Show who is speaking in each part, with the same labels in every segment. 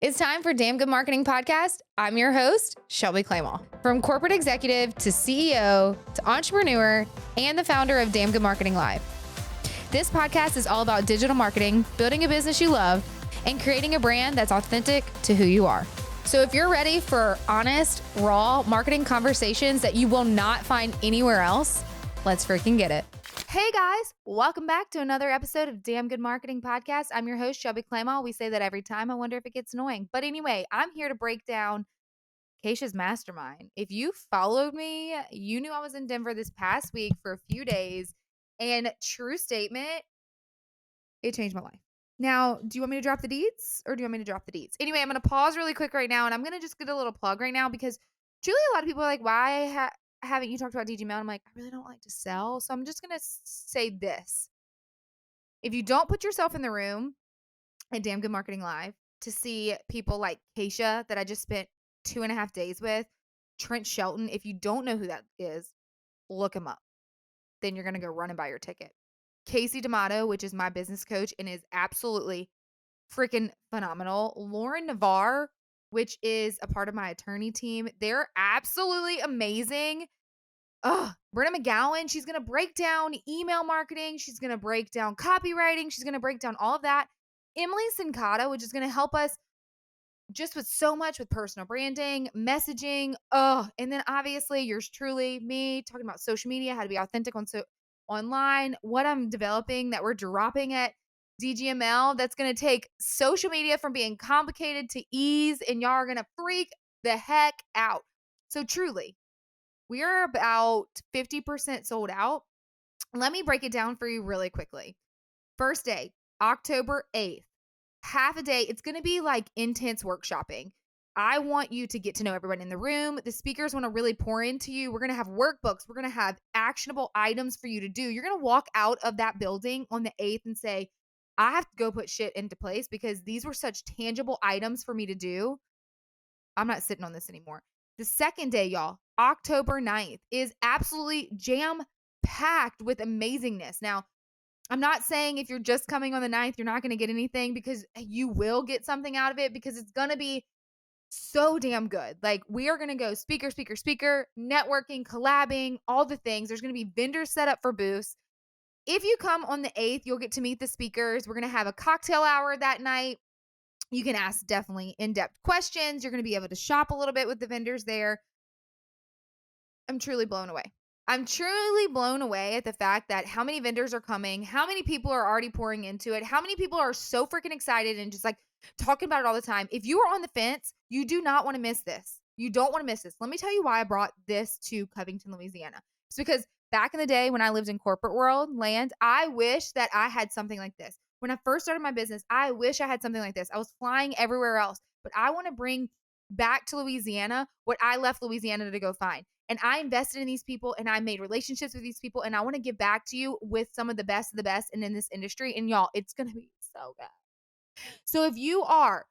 Speaker 1: It's time for Damn Good Marketing Podcast. I'm your host, Shelby Clement. From corporate executive to CEO to entrepreneur and the founder of Damn Good Marketing Live. This podcast is all about digital marketing, building a business you love, and creating a brand that's authentic to who you are. So if you're ready for honest, raw marketing conversations that you will not find anywhere else, let's freaking get it. Hey guys, welcome back to another episode of Damn Good Marketing Podcast. I'm your host, Shelby Clement. We say that every time. I wonder if it gets annoying. But anyway, I'm here to break down Kacia's mastermind. If you followed me, you knew I was in Denver this past week for a few days. And true statement, it changed my life. Now, do you want me to drop the deets or do you want me to drop the deets? Anyway, I'm going to pause really quick right now and I'm going to just get a little plug right now because truly a lot of people are like, why haven't you talked about DGML? I'm like, I really don't like to sell. So I'm just going to say this. If you don't put yourself in the room at Damn Good Marketing Live to see people like Kacia that I just spent 2.5 days with, Trent Shelton, if you don't know who that is, look him up. Then you're going to go run and buy your ticket. Casey D'Amato, which is my business coach and is absolutely freaking phenomenal. Lauren Navarre, which is a part of my attorney team. They're absolutely amazing. Brenna McGowan, she's going to break down email marketing. She's going to break down copywriting. She's going to break down all of that. Emily Sincata, which is going to help us just with so much with personal branding, messaging. And then obviously yours truly, me talking about social media, how to be authentic online, what I'm developing that we're dropping at DGML that's going to take social media from being complicated to ease, and y'all are going to freak the heck out. So truly, we are about 50% sold out. Let me break it down for you really quickly. First day, October 8th, half a day. It's going to be like intense workshopping. I want you to get to know everyone in the room. The speakers want to really pour into you. We're going to have workbooks. We're going to have actionable items for you to do. You're going to walk out of that building on the 8th and say, I have to go put shit into place because these were such tangible items for me to do. I'm not sitting on this anymore. The second day, y'all, October 9th, is absolutely jam-packed with amazingness. Now, I'm not saying if you're just coming on the 9th, you're not going to get anything, because you will get something out of it, because it's going to be so damn good. Like, we are going to go speaker, networking, collabing, all the things. There's going to be vendors set up for booths. If you come on the 8th, you'll get to meet the speakers. We're going to have a cocktail hour that night. You can ask definitely in-depth questions. You're going to be able to shop a little bit with the vendors there. I'm truly blown away. I'm truly blown away at the fact that how many vendors are coming, how many people are already pouring into it, how many people are so freaking excited and just like talking about it all the time. If you are on the fence, you do not want to miss this. You don't want to miss this. Let me tell you why I brought this to Covington, Louisiana. It's because back in the day when I lived in corporate land, I wish that I had something like this. When I first started my business, I wish I had something like this. I was flying everywhere else, but I want to bring back to Louisiana what I left Louisiana to go find. And I invested in these people and I made relationships with these people. And I want to give back to you with some of the best of the best and in this industry. And y'all, it's going to be so good. So if you are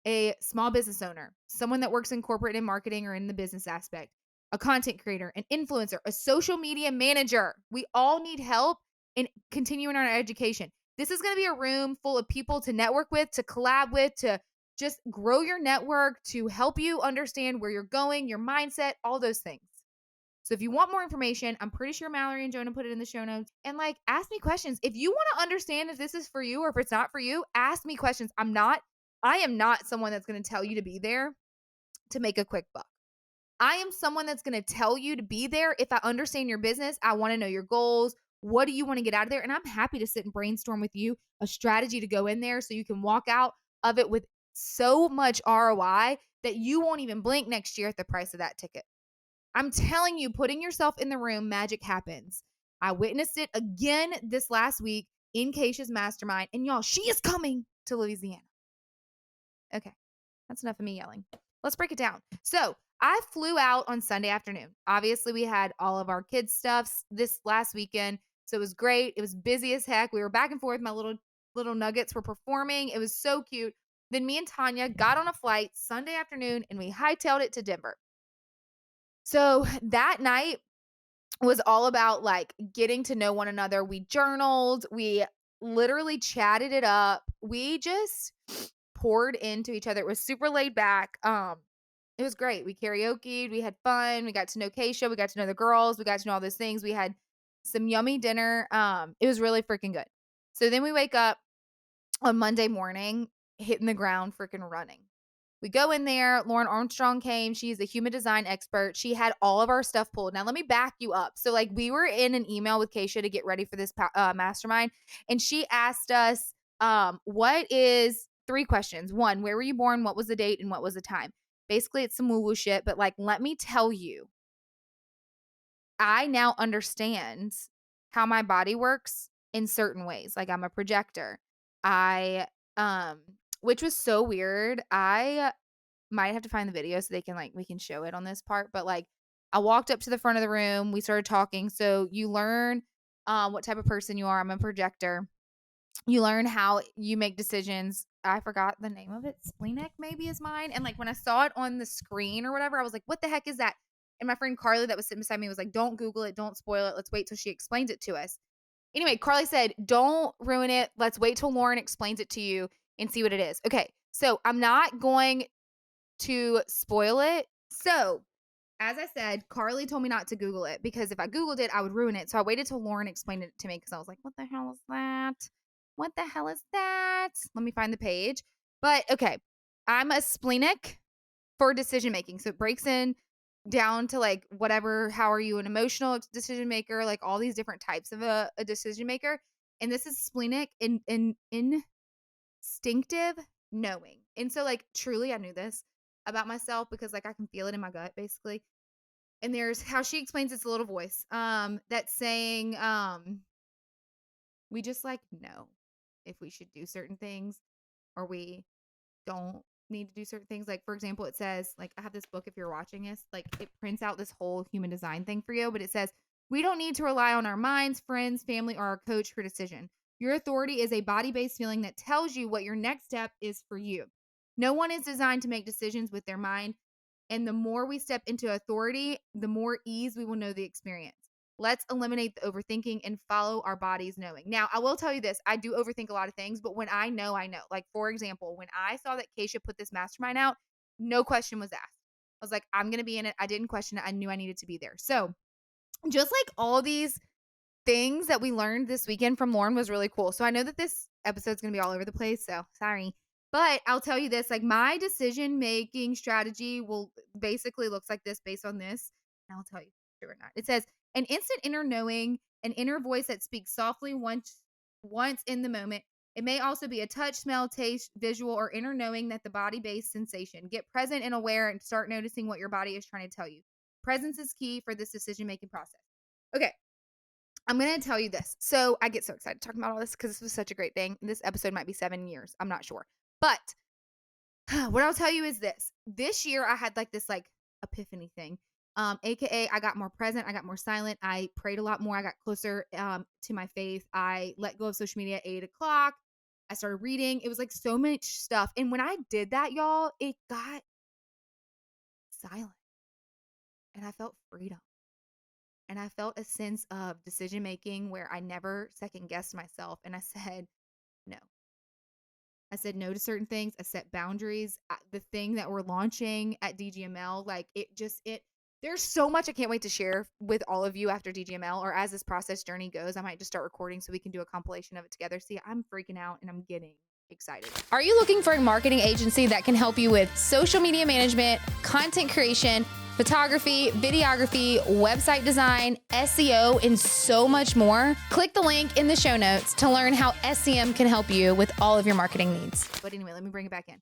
Speaker 1: a small business owner, someone that works in corporate and marketing or in the business aspect, a content creator, an influencer, a social media manager, we all need help in continuing our education. This is going to be a room full of people to network with, to collab with, to just grow your network, to help you understand where you're going, your mindset, all those things. So if you want more information, I'm pretty sure Mallory and Jonah put it in the show notes. And like, ask me questions. If you want to understand if this is for you or if it's not for you, ask me questions. I am not someone that's going to tell you to be there to make a quick buck. I am someone that's going to tell you to be there if I understand your business. I want to know your goals. What do you want to get out of there? And I'm happy to sit and brainstorm with you a strategy to go in there so you can walk out of it with so much ROI that you won't even blink next year at the price of that ticket. I'm telling you, putting yourself in the room, magic happens. I witnessed it again this last week in Kacia's mastermind. And y'all, she is coming to Louisiana. Okay, that's enough of me yelling. Let's break it down. So I flew out on Sunday afternoon. Obviously, we had all of our kids' stuffs this last weekend. So it was great. It was busy as heck. We were back and forth. My little nuggets were performing. It was so cute. Then me and Tanya got on a flight Sunday afternoon and we hightailed it to Denver. So that night was all about like getting to know one another. We journaled, we literally chatted it up. We just poured into each other. It was super laid back. It was great. We karaoke'd, we had fun, we got to know Kacia, we got to know the girls, we got to know all those things. We had some yummy dinner. It was really freaking good. So then we wake up on Monday morning, hitting the ground, freaking running. We go in there. Lauren Armstrong came. She's a human design expert. She had all of our stuff pulled. Now, let me back you up. So, like, we were in an email with Kacia to get ready for this mastermind, and she asked us, what is 3 questions? 1, where were you born? What was the date? And what was the time? Basically, it's some woo-woo shit, but, like, let me tell you, I now understand how my body works in certain ways. Like, I'm a projector. Which was so weird. I might have to find the video so we can show it on this part. But like, I walked up to the front of the room. We started talking. So you learn what type of person you are. I'm a projector. You learn how you make decisions. I forgot the name of it. Splenic maybe is mine. And like when I saw it on the screen or whatever, I was like, what the heck is that? And my friend Carly that was sitting beside me was like, don't Google it. Don't spoil it. Let's wait till she explains it to us. Anyway, Carly said, don't ruin it. Let's wait till Lauren explains it to you and see what it is. Okay, so I'm not going to spoil it. So, as I said, Carly told me not to Google it because if I Googled it, I would ruin it. So I waited till Lauren explained it to me because I was like, what the hell is that? What the hell is that? Let me find the page. But okay, I'm a splenic for decision making. So it breaks in down to like whatever, how are you an emotional decision maker, like all these different types of a decision maker. And this is splenic in instinctive knowing. And so like truly I knew this about myself because like I can feel it in my gut basically. And there's how she explains it's a little voice that's saying we just like know if we should do certain things or we don't need to do certain things. Like for example, it says like I have this book if you're watching this, like it prints out this whole human design thing for you, but it says we don't need to rely on our minds, friends, family, or our coach for decision. Your authority is a body-based feeling that tells you what your next step is for you. No one is designed to make decisions with their mind, and the more we step into authority, the more ease we will know the experience. Let's eliminate the overthinking and follow our body's knowing. Now, I will tell you this. I do overthink a lot of things, but when I know, I know. Like, for example, when I saw that Kacia put this mastermind out, no question was asked. I was like, I'm going to be in it. I didn't question it. I knew I needed to be there. So just like all these things that we learned this weekend from Lauren was really cool. So I know that this episode's going to be all over the place. So sorry. But I'll tell you this, like my decision-making strategy will basically looks like this based on this. And I'll tell you true or not. It says an instant inner knowing, an inner voice that speaks softly once in the moment. It may also be a touch, smell, taste, visual, or inner knowing that the body-based sensation. Get present and aware and start noticing what your body is trying to tell you. Presence is key for this decision-making process. Okay. I'm going to tell you this. So I get so excited talking about all this because this was such a great thing. This episode might be 7 years. I'm not sure. But what I'll tell you is this. This year I had like this like epiphany thing. AKA I got more present. I got more silent. I prayed a lot more. I got closer to my faith. I let go of social media at 8 o'clock. I started reading. It was like so much stuff. And when I did that, y'all, it got silent. And I felt freedom. And I felt a sense of decision making where I never second guessed myself. And I said, no. I said no to certain things. I set boundaries. The thing that we're launching at DGML, like there's so much I can't wait to share with all of you after DGML or as this process journey goes. I might just start recording so we can do a compilation of it together. See, I'm freaking out and I'm getting excited. Are you looking for a marketing agency that can help you with social media management, content creation, photography, videography, website design, SEO, and so much more? Click the link in the show notes to learn how SEM can help you with all of your marketing needs. But anyway, let me bring it back in.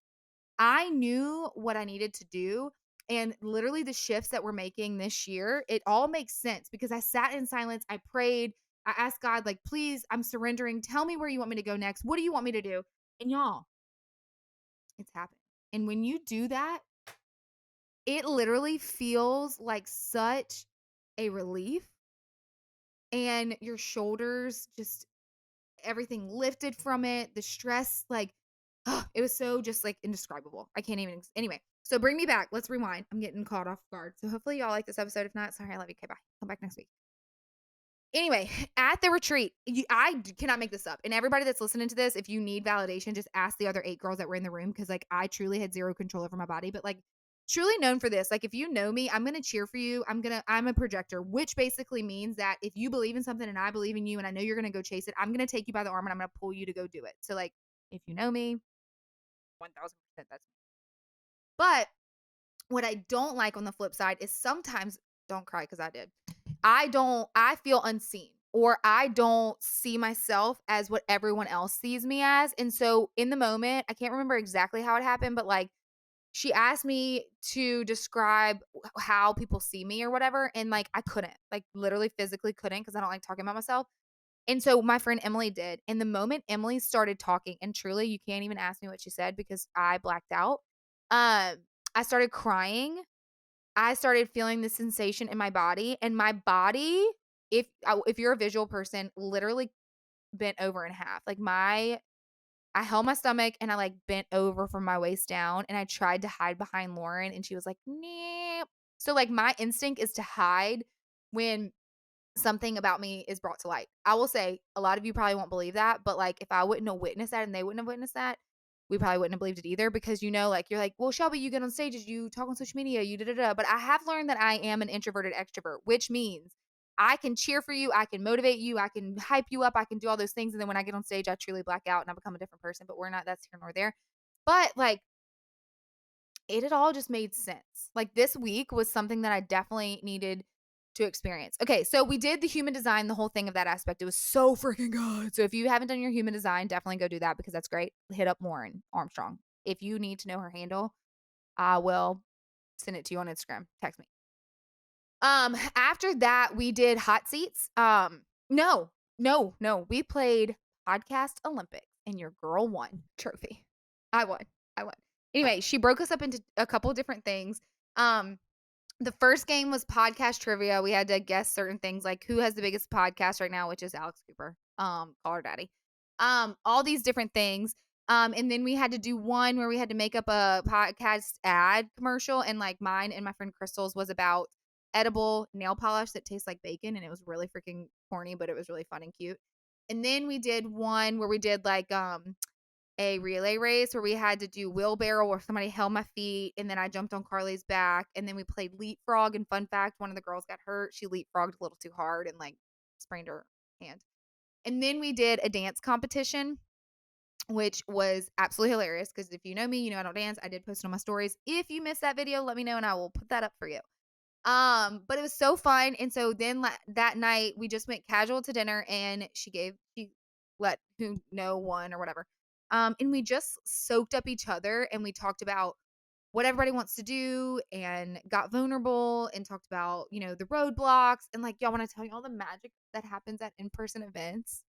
Speaker 1: I knew what I needed to do, and literally the shifts that we're making this year, it all makes sense because I sat in silence, I prayed, I asked God, like, please, I'm surrendering. Tell me where you want me to go next. What do you want me to do? And y'all, it's happening. And when you do that, it literally feels like such a relief, and your shoulders, just everything lifted from it. The stress, like, it was so just like indescribable. I can't even, anyway. So bring me back. Let's rewind. I'm getting caught off guard. So hopefully y'all like this episode. If not, sorry, I love you. Okay, bye. Come back next week. Anyway, at the retreat, I cannot make this up. And everybody that's listening to this, if you need validation, just ask the other 8 girls that were in the room because, like, I truly had zero control over my body. But, like, truly known for this. Like, if you know me, I'm going to cheer for you. I'm a projector, which basically means that if you believe in something and I believe in you and I know you're going to go chase it, I'm going to take you by the arm and I'm going to pull you to go do it. So, like, if you know me, 1000% that's me. But what I don't like on the flip side is sometimes, don't cry because I did. I feel unseen or I don't see myself as what everyone else sees me as. And so in the moment, I can't remember exactly how it happened, but like she asked me to describe how people see me or whatever. And like I couldn't, like literally physically couldn't because I don't like talking about myself. And so my friend Emily did. And the moment Emily started talking, and truly, you can't even ask me what she said because I blacked out. I started crying. I started feeling the sensation in my body, and my body, if you're a visual person, literally bent over in half. Like I held my stomach and I like bent over from my waist down, and I tried to hide behind Lauren, and she was like, "Nah." So like my instinct is to hide when something about me is brought to light. I will say a lot of you probably won't believe that, but like if I wouldn't have witnessed that and they wouldn't have witnessed that, we probably wouldn't have believed it either because like you're like, well, Shelby, you get on stages, you talk on social media, you da da da. But I have learned that I am an introverted extrovert, which means I can cheer for you, I can motivate you, I can hype you up, I can do all those things. And then when I get on stage, I truly black out and I become a different person. But that's here nor there. But like it had all just made sense. Like this week was something that I definitely needed to experience. Okay, so we did the human design, the whole thing of that aspect. It was so freaking good. So if you haven't done your human design, definitely go do that because that's great. Hit up Lauren Armstrong. If you need to know her handle, I will send it to you on Instagram. Text me. After that, we did hot seats. No. We played Podcast Olympics and your girl won trophy. I won. Anyway, she broke us up into a couple different things. The first game was podcast trivia. We had to guess certain things like who has the biggest podcast right now, which is Alex Cooper. Call her daddy. All these different things. And then we had to do one where we had to make up a podcast ad commercial, and like mine and my friend Crystal's was about edible nail polish that tastes like bacon, and it was really freaking corny, but it was really fun and cute. And then we did one where we did like a relay race where we had to do wheelbarrow where somebody held my feet and then I jumped on Carly's back, and then we played leapfrog. And fun fact, one of the girls got hurt. She leapfrogged a little too hard and like sprained her hand. And then we did a dance competition, which was absolutely hilarious because if you know me, you know I don't dance. I did post it on my stories. If you missed that video, let me know and I will put that up for you. But it was so fun. And so then that night we just went casual to dinner, and she let who know one or whatever. And we just soaked up each other, and we talked about what everybody wants to do and got vulnerable and talked about, the roadblocks. And like, y'all want to tell you all the magic that happens at in-person events?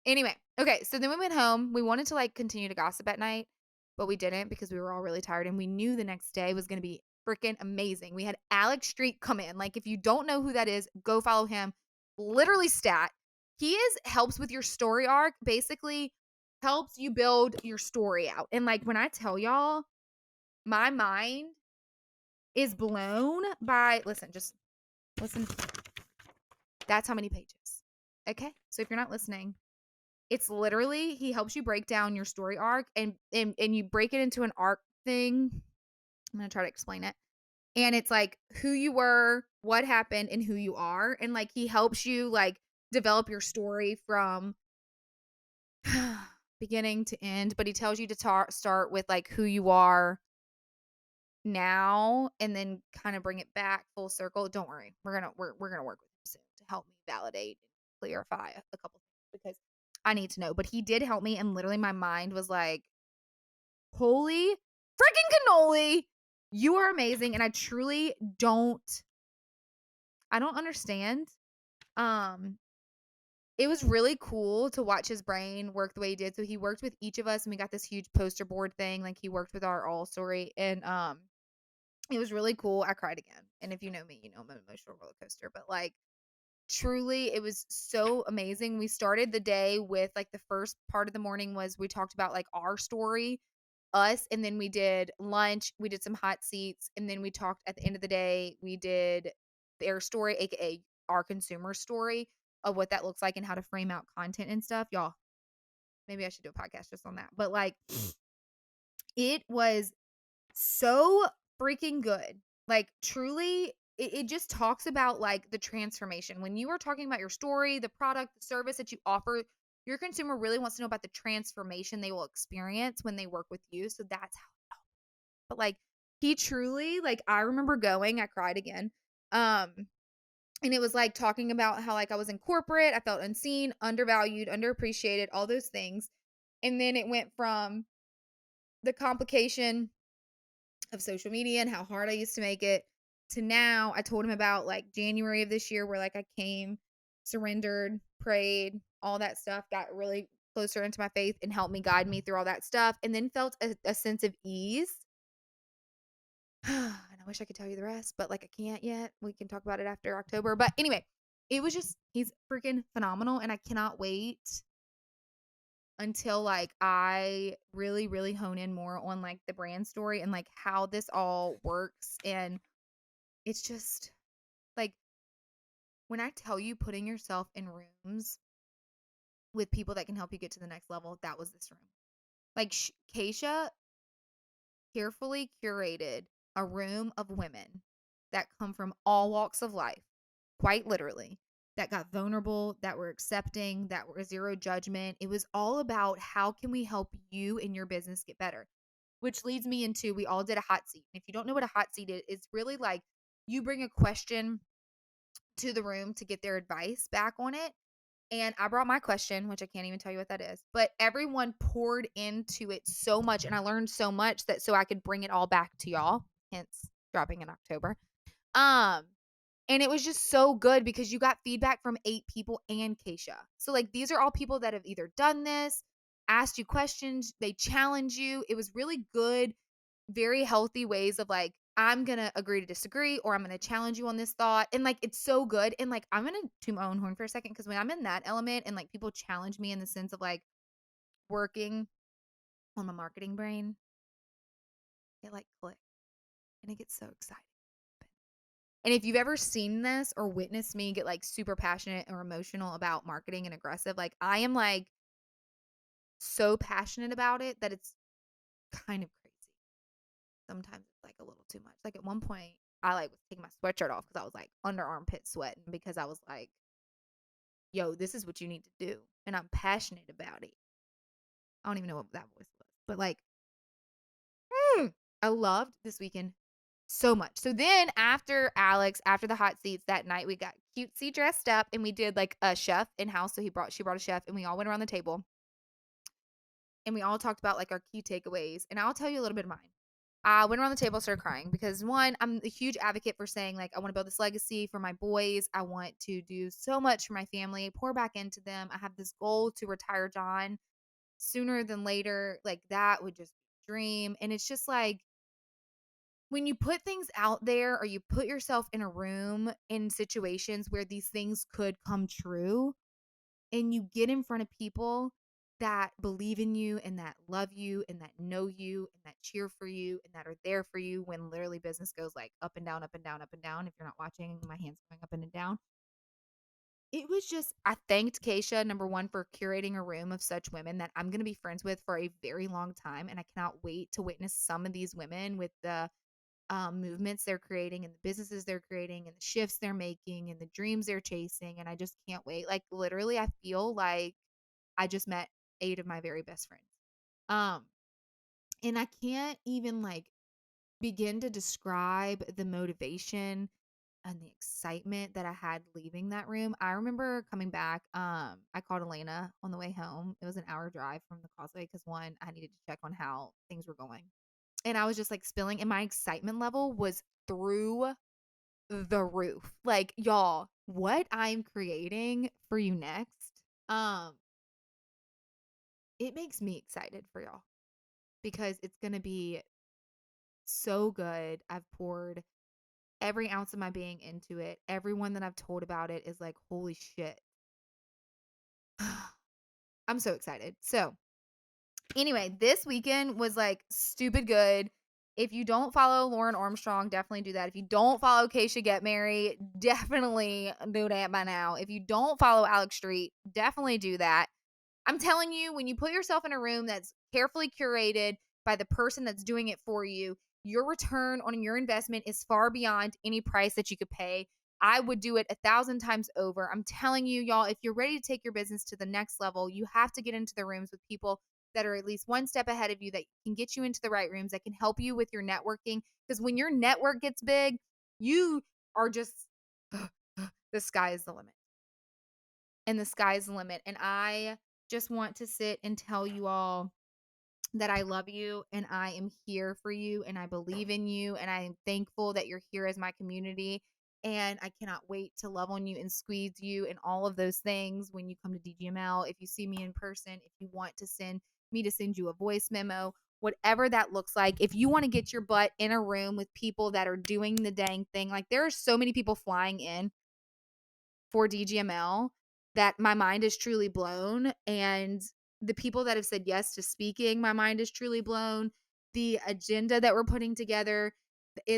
Speaker 1: Anyway, okay, so then we went home. We wanted to like continue to gossip at night, but we didn't because we were all really tired, and we knew the next day was going to be freaking amazing. We had Alex Street come in. Like, if you don't know who that is, go follow him. Literally stat. He helps with your story arc, basically helps you build your story out. And like when I tell y'all, my mind is blown by, just listen. That's how many pages. Okay? So if you're not listening, it's literally he helps you break down your story arc and you break it into an arc thing. I'm going to try to explain it. And it's like who you were, what happened, and who you are. And like he helps you like develop your story from beginning to end, but he tells you to start with like who you are now and then kind of bring it back full circle. Don't worry. We're going to work with him soon to help me validate and clarify a couple things because I need to know. But he did help me, and literally my mind was like, holy freaking cannoli, you are amazing. And I truly don't understand. It was really cool to watch his brain work the way he did. So he worked with each of us, and we got this huge poster board thing. Like he worked with our all story, and it was really cool. I cried again. And if you know me, you know I'm an emotional roller coaster, but like truly it was so amazing. We started the day with like the first part of the morning was we talked about like our story, us, and then we did lunch, we did some hot seats, and then we talked at the end of the day. We did their story, aka our consumer story of what that looks like and how to frame out content and stuff. Y'all, maybe I should do a podcast just on that. But like it was so freaking good. Like truly, it just talks about like the transformation. When you are talking about your story, the product, the service that you offer, your consumer really wants to know about the transformation they will experience when they work with you. So that's how. But like he truly, like I remember going, I cried again. And it was like talking about how like I was in corporate, I felt unseen, undervalued, underappreciated, all those things. And then it went from the complication of social media and how hard I used to make it to now. I told him about like January of this year where like I came, surrendered, prayed, all that stuff, got really closer into my faith and helped me guide me through all that stuff, and then felt a sense of ease. And I wish I could tell you the rest, but like I can't yet. We can talk about it after October. But anyway, it was just, he's freaking phenomenal. And I cannot wait until like I really, really hone in more on like the brand story and like how this all works. And it's just like when I tell you putting yourself in rooms with people that can help you get to the next level, that was this room. Like Kacia carefully curated a room of women that come from all walks of life, quite literally, that got vulnerable, that were accepting, that were zero judgment. It was all about how can we help you and your business get better, which leads me into, we all did a hot seat. If you don't know what a hot seat is, it's really like you bring a question to the room to get their advice back on it. And I brought my question, which I can't even tell you what that is, but everyone poured into it so much. And I learned so much that so I could bring it all back to y'all, hence dropping in October. And it was just so good because you got feedback from 8 people and Kacia. So like these are all people that have either done this, asked you questions, they challenge you. It was really good, very healthy ways of like, I'm going to agree to disagree, or I'm going to challenge you on this thought. And like, it's so good. And like, I'm going to toot my own horn for a second. Cause when I'm in that element and like people challenge me in the sense of like working on my marketing brain, it like clicks and it gets so exciting. And if you've ever seen this or witnessed me get like super passionate or emotional about marketing and aggressive, like I am like so passionate about it that it's kind of crazy. Sometimes it's like a little too much. Like at one point, I like was taking my sweatshirt off because I was like under armpit sweating because I was like, yo, this is what you need to do. And I'm passionate about it. I don't even know what that voice was. But like, I loved this weekend so much. So then after Alex, after the hot seats that night, we got cutesy dressed up and we did like a chef in house. So she brought a chef and we all went around the table and we all talked about like our key takeaways. And I'll tell you a little bit of mine. I went around the table, started crying because one, I'm a huge advocate for saying like, I want to build this legacy for my boys. I want to do so much for my family, pour back into them. I have this goal to retire John sooner than later. Like that would just be a dream. And it's just like, when you put things out there or you put yourself in a room in situations where these things could come true and you get in front of people that believe in you and that love you and that know you and that cheer for you and that are there for you when literally business goes like up and down, up and down, up and down. If you're not watching, my hands going up and down. It was just, I thanked Kacia, number one, for curating a room of such women that I'm going to be friends with for a very long time. And I cannot wait to witness some of these women with the movements they're creating and the businesses they're creating and the shifts they're making and the dreams they're chasing. And I just can't wait. Like literally, I feel like I just met 8 of my very best friends. And I can't even like begin to describe the motivation and the excitement that I had leaving that room. I remember coming back. I called Elena on the way home. It was an hour drive from the causeway because one, I needed to check on how things were going. And I was just like spilling, and my excitement level was through the roof. Like, y'all, what I'm creating for you next, it makes me excited for y'all because it's going to be so good. I've poured every ounce of my being into it. Everyone that I've told about it is like, holy shit. I'm so excited. So anyway, this weekend was like stupid good. If you don't follow Lauren Armstrong, definitely do that. If you don't follow Kacia Ghetmiri, definitely do that by now. If you don't follow Alex Street, definitely do that. I'm telling you, when you put yourself in a room that's carefully curated by the person that's doing it for you, your return on your investment is far beyond any price that you could pay. I would do it 1,000 times over. I'm telling you, y'all, if you're ready to take your business to the next level, you have to get into the rooms with people that are at least one step ahead of you, that can get you into the right rooms, that can help you with your networking. Because when your network gets big, you are just, the sky is the limit. And the sky is the limit. And I just want to sit and tell you all that I love you and I am here for you and I believe in you and I am thankful that you're here as my community. And I cannot wait to love on you and squeeze you and all of those things when you come to DGML. If you see me in person, if you want to send you a voice memo, whatever that looks like. If you want to get your butt in a room with people that are doing the dang thing, like there are so many people flying in for DGML that my mind is truly blown. And the people that have said yes to speaking, my mind is truly blown. The agenda that we're putting together,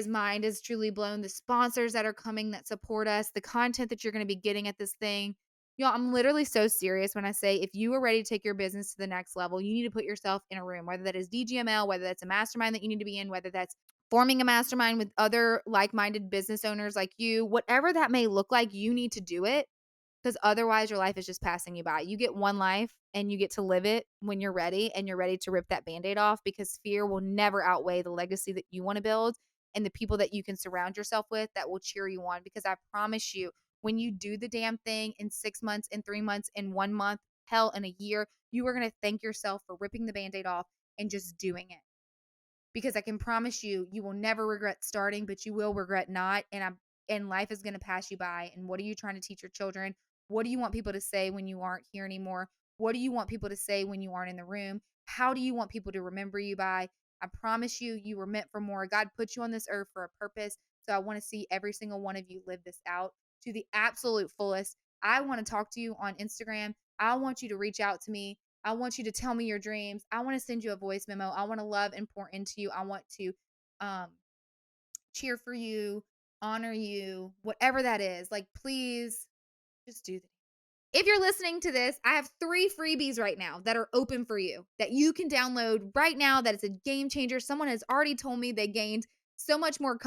Speaker 1: mind is truly blown. The sponsors that are coming that support us, the content that you're going to be getting at this thing. Y'all, I'm literally so serious when I say if you are ready to take your business to the next level, you need to put yourself in a room, whether that is DGML, whether that's a mastermind that you need to be in, whether that's forming a mastermind with other like-minded business owners like you, whatever that may look like, you need to do it. Because otherwise your life is just passing you by. You get one life and you get to live it when you're ready and you're ready to rip that Band-Aid off, because fear will never outweigh the legacy that you want to build and the people that you can surround yourself with that will cheer you on. Because I promise you, when you do the damn thing in 6 months, in 3 months, in 1 month, hell, in a year, you are going to thank yourself for ripping the Band-Aid off and just doing it. Because I can promise you, you will never regret starting, but you will regret not. And life is going to pass you by. And what are you trying to teach your children? What do you want people to say when you aren't here anymore? What do you want people to say when you aren't in the room? How do you want people to remember you by? I promise you, you were meant for more. God put you on this earth for a purpose. So I want to see every single one of you live this out to the absolute fullest. I want to talk to you on Instagram. I want you to reach out to me. I want you to tell me your dreams. I want to send you a voice memo. I want to love and pour into you. I want to cheer for you, honor you, whatever that is. Like, please just do that. If you're listening to this, I have 3 freebies right now that are open for you that you can download right now. That is a game changer. Someone has already told me they gained so much more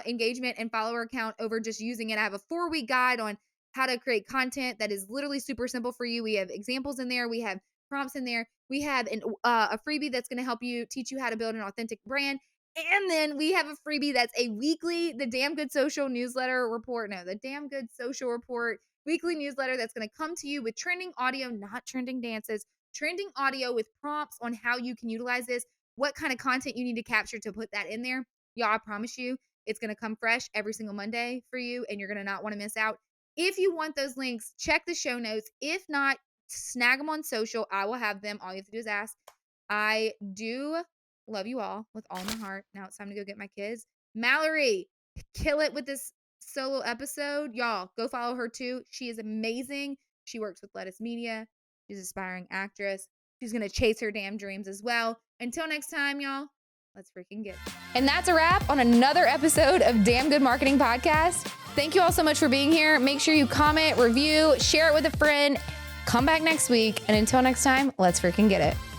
Speaker 1: engagement and follower count over just using it. I have a 4-week guide on how to create content that is literally super simple for you. We have examples in there. We have prompts in there. We have a freebie that's going to help you, teach you how to build an authentic brand. And then we have a freebie that's a weekly, the Damn Good Social newsletter report. No, the Damn Good Social report weekly newsletter that's going to come to you with trending audio, not trending dances, trending audio with prompts on how you can utilize this, what kind of content you need to capture to put that in there. Y'all, I promise you, it's going to come fresh every single Monday for you, and you're going to not want to miss out. If you want those links, check the show notes. If not, snag them on social. I will have them. All you have to do is ask. I do love you all with all my heart. Now it's time to go get my kids. Mallory, kill it with this solo episode. Y'all, go follow her too. She is amazing. She works with Lettuce Media. She's an aspiring actress. She's going to chase her damn dreams as well. Until next time, y'all, let's freaking get it. And that's a wrap on another episode of Damn Good Marketing Podcast. Thank you all so much for being here. Make sure you comment, review, share it with a friend. Come back next week. And until next time, let's freaking get it.